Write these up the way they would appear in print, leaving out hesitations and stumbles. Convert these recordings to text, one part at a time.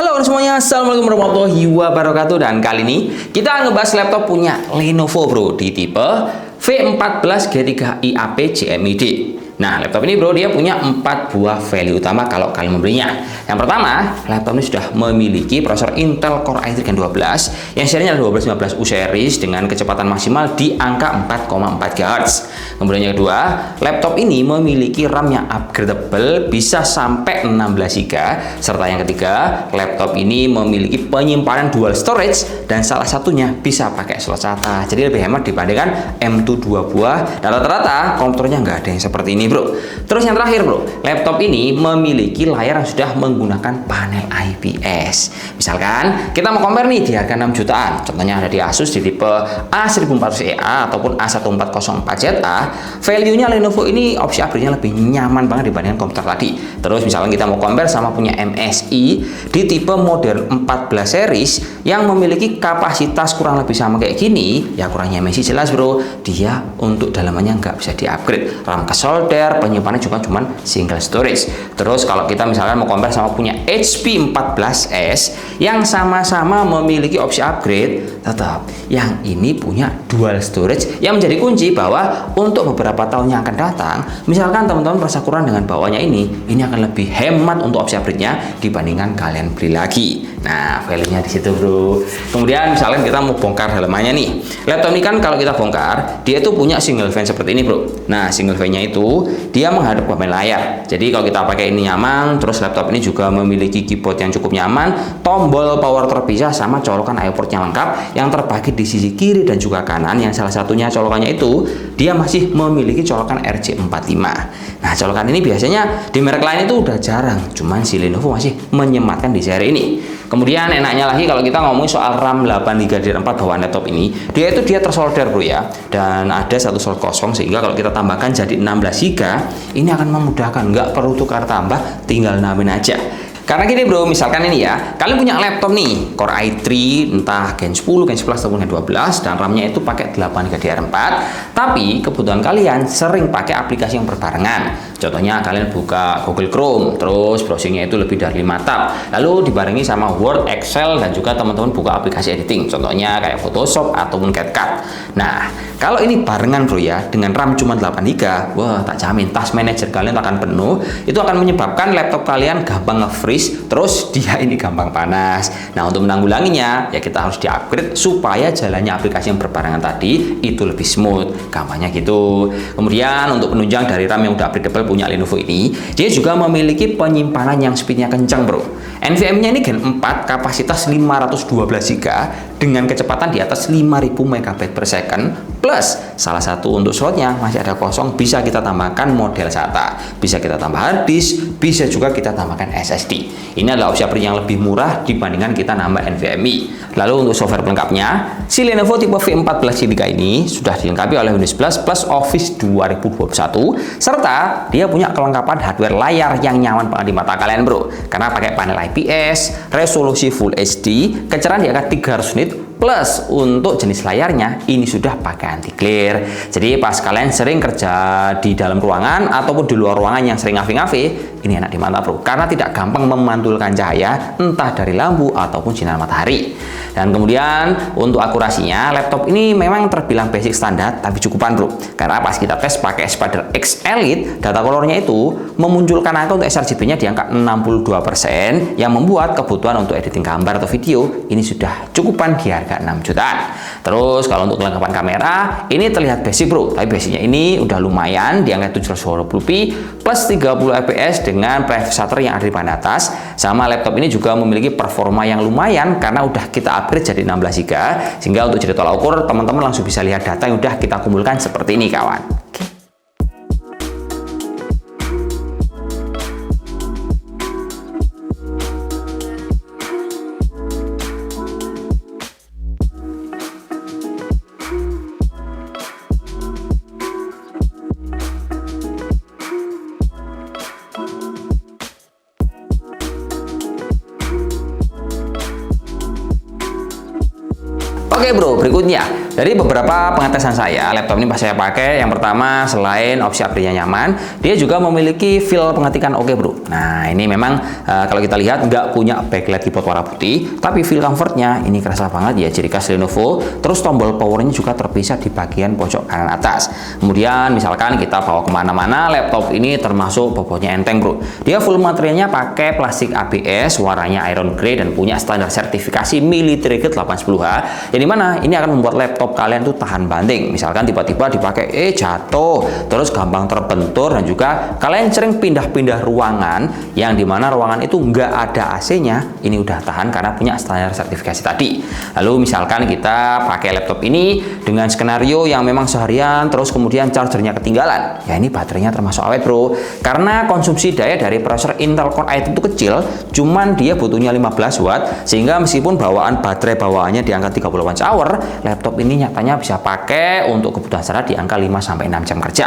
Halo semuanya, assalamualaikum warahmatullahi wabarakatuh. Dan kali ini kita akan ngebahas laptop punya Lenovo bro di tipe V14G3i AP GMID. Nah, laptop ini bro dia punya 4 buah value utama kalau kalian membelinya. Yang pertama, laptop ini sudah memiliki prosesor Intel Core i3 Gen 12 yang serinya adalah 1215U series dengan kecepatan maksimal di angka 4,4 GHz. Kemudian yang kedua, laptop ini memiliki RAM yang upgradable bisa sampai 16 GB. Serta yang ketiga, laptop ini memiliki penyimpanan dual storage dan salah satunya bisa pakai slot SATA. Jadi lebih hemat dibandingkan M2 2 buah. Dan rata-rata komputernya nggak ada yang seperti ini bro. Terus yang terakhir bro, laptop ini memiliki layar yang sudah menggunakan panel IPS. Misalkan kita mau compare nih di harga 6 jutaan. Contohnya ada di Asus di tipe A1400EA ataupun A1404ZA. Value-nya Lenovo ini opsi upgrade-nya lebih nyaman banget dibandingkan komputer tadi. Terus misalkan kita mau compare sama punya MSI di tipe model 14 series yang memiliki kapasitas kurang lebih sama kayak gini. Ya kurangnya MSI jelas bro, dia untuk dalamannya nggak bisa di-upgrade. RAM ke solder, penyimpanannya juga cuma single storage. Terus kalau kita misalkan mau compare sama punya HP 14S yang sama-sama memiliki opsi upgrade, tetap yang ini punya dual storage yang menjadi kunci bahwa untuk beberapa tahun yang akan datang, misalkan teman-teman merasa kurang dengan bawahnya ini akan lebih hemat untuk opsi upgrade-nya dibandingkan kalian beli lagi. Nah, value-nya di situ, bro. Kemudian misalkan kita mau bongkar dalamannya nih. Laptop ini kan kalau kita bongkar, dia itu punya single fan seperti ini, bro. Nah, single fan-nya itu dia menghadap ke layar. Jadi kalau kita pakai ini nyaman, terus laptop ini juga memiliki keyboard yang cukup nyaman, tombol power terpisah sama colokan I/O port yang lengkap yang terbagi di sisi kiri dan juga kanan, yang salah satunya colokannya itu dia masih memiliki colokan RJ45. Nah, colokan ini biasanya di merek lain itu udah jarang, cuman si Lenovo masih menyematkan di seri ini. Kemudian enaknya lagi kalau kita ngomongin soal RAM 8GB DDR4 bawaan laptop ini, dia tersolder bro ya, dan ada satu slot kosong sehingga kalau kita tambahkan jadi 16GB, ini akan memudahkan, nggak perlu tukar tambah, tinggal nambahin aja. Karena gini bro, misalkan ini ya, kalian punya laptop nih, Core i3, entah Gen 10, Gen 11, ataupun Gen 12, dan RAM-nya itu pakai 8GB DDR4, tapi kebutuhan kalian sering pakai aplikasi yang berbarengan. Contohnya kalian buka Google Chrome, terus browsingnya itu lebih dari 5 tab, lalu dibarengi sama Word, Excel, dan juga teman-teman buka aplikasi editing, contohnya kayak Photoshop ataupun CapCut. Nah, kalau ini barengan bro ya, dengan RAM cuma 8GB, wah tak jamin task manager kalian akan penuh, itu akan menyebabkan laptop kalian gampang nge-freeze, terus dia ini gampang panas. Nah, untuk menanggulanginya, ya kita harus di-upgrade supaya jalannya aplikasi yang berbarengan tadi itu lebih smooth, gampangnya gitu. Kemudian untuk penunjang dari RAM yang udah upgradable punya Lenovo ini, dia juga memiliki penyimpanan yang speednya kencang bro. NVMe-nya ini Gen 4 kapasitas 512GB dengan kecepatan di atas 5000 MB/s, plus salah satu untuk slotnya masih ada kosong, bisa kita tambahkan model SATA, bisa kita tambah hard disk, bisa juga kita tambahkan SSD. Ini adalah opsi upgrade yang lebih murah dibandingkan kita nambah NVMe. Lalu untuk software pelengkapnya, si Lenovo tipe V14G3 ini sudah dilengkapi oleh Windows 11 plus Office 2021, serta dia punya kelengkapan hardware layar yang nyaman banget di mata kalian bro, karena pakai panel IPS, resolusi Full HD, kecerahan di angka 300 nit, plus untuk jenis layarnya ini sudah pakai anti glare. Jadi pas kalian sering kerja di dalam ruangan ataupun di luar ruangan yang sering ngafe-ngafe, ini enak di mata bro, karena tidak gampang memantulkan cahaya entah dari lampu ataupun sinar matahari. Dan kemudian untuk akurasinya, laptop ini memang terbilang basic standar tapi cukupan bro, karena pas kita tes pakai Spider X Elite, data colornya itu memunculkan angka untuk sRGB-nya di angka 62%, yang membuat kebutuhan untuk editing gambar atau video ini sudah cukupan di harga 6 jutaan. Terus kalau untuk kelengkapan kamera, ini terlihat basic bro, tapi basicnya ini udah lumayan di angka 720p plus 30 fps dengan private shutter yang ada di paling atas. Sama laptop ini juga memiliki performa yang lumayan karena udah kita upgrade jadi 16GB, sehingga untuk jadi tolak ukur teman-teman langsung bisa lihat data yang udah kita kumpulkan seperti ini kawan. Oke bro, berikutnya dari beberapa pengetesan saya, laptop ini pas saya pakai, yang pertama selain opsi upgrade-nya nyaman, dia juga memiliki feel pengetikan oke bro. Nah ini memang kalau kita lihat nggak punya backlight keyboard warna putih, tapi feel comfortnya ini kerasa banget ya, ciri khas Lenovo. Terus tombol powernya juga terpisah di bagian pojok kanan atas. Kemudian misalkan kita bawa kemana-mana, laptop ini termasuk bobotnya enteng bro. Dia full materialnya pakai plastik ABS, warnanya iron grey dan punya standar sertifikasi military grade 810H. Yang dimana ini akan membuat laptop kalian tuh tahan banting. Misalkan tiba-tiba dipakai jatuh, terus gampang terbentur, dan juga kalian sering pindah-pindah ruangan yang dimana ruangan itu nggak ada AC-nya, ini udah tahan karena punya standar sertifikasi tadi. Lalu misalkan kita pakai laptop ini dengan skenario yang memang seharian, terus kemudian chargernya ketinggalan, ya ini baterainya termasuk awet bro, karena konsumsi daya dari prosesor Intel Core i3 itu kecil, cuman dia butuhnya 15 watt, sehingga meskipun bawaan baterai bawaannya di angka 30 watt-hour, laptop ini nyatanya bisa pakai untuk kebutuhan sehari di angka 5-6 jam kerja.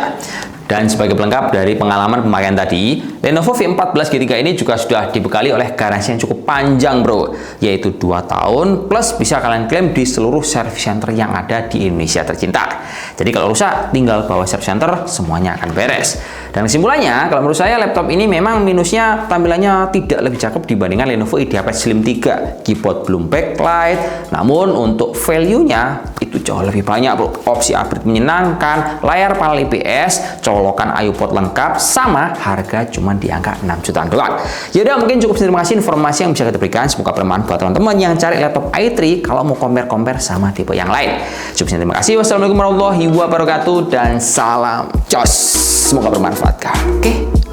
Dan sebagai pelengkap dari pengalaman pemakaian tadi, Lenovo V14 G3 ini juga sudah dibekali oleh garansi yang cukup panjang bro, yaitu 2 tahun plus bisa kalian klaim di seluruh service center yang ada di Indonesia tercinta. Jadi kalau rusak tinggal bawa service center, semuanya akan beres. Dan kesimpulannya, kalau menurut saya laptop ini memang minusnya tampilannya tidak lebih cakep dibandingkan Lenovo IdeaPad Slim 3. Keyboard belum backlight, namun untuk value-nya itu jauh lebih banyak bro. Opsi upgrade menyenangkan, layar panel IPS, colokan iPod lengkap, sama harga cuma di angka 6 jutaan doang. Yaudah, mungkin cukup terima kasih informasi yang bisa kita berikan. Semoga bermanfaat buat teman-teman yang cari laptop i3 kalau mau compare-compare sama tipe yang lain. Cukup terima kasih. Wassalamualaikum warahmatullahi wabarakatuh dan salam jos. Semoga bermanfaat. Oke.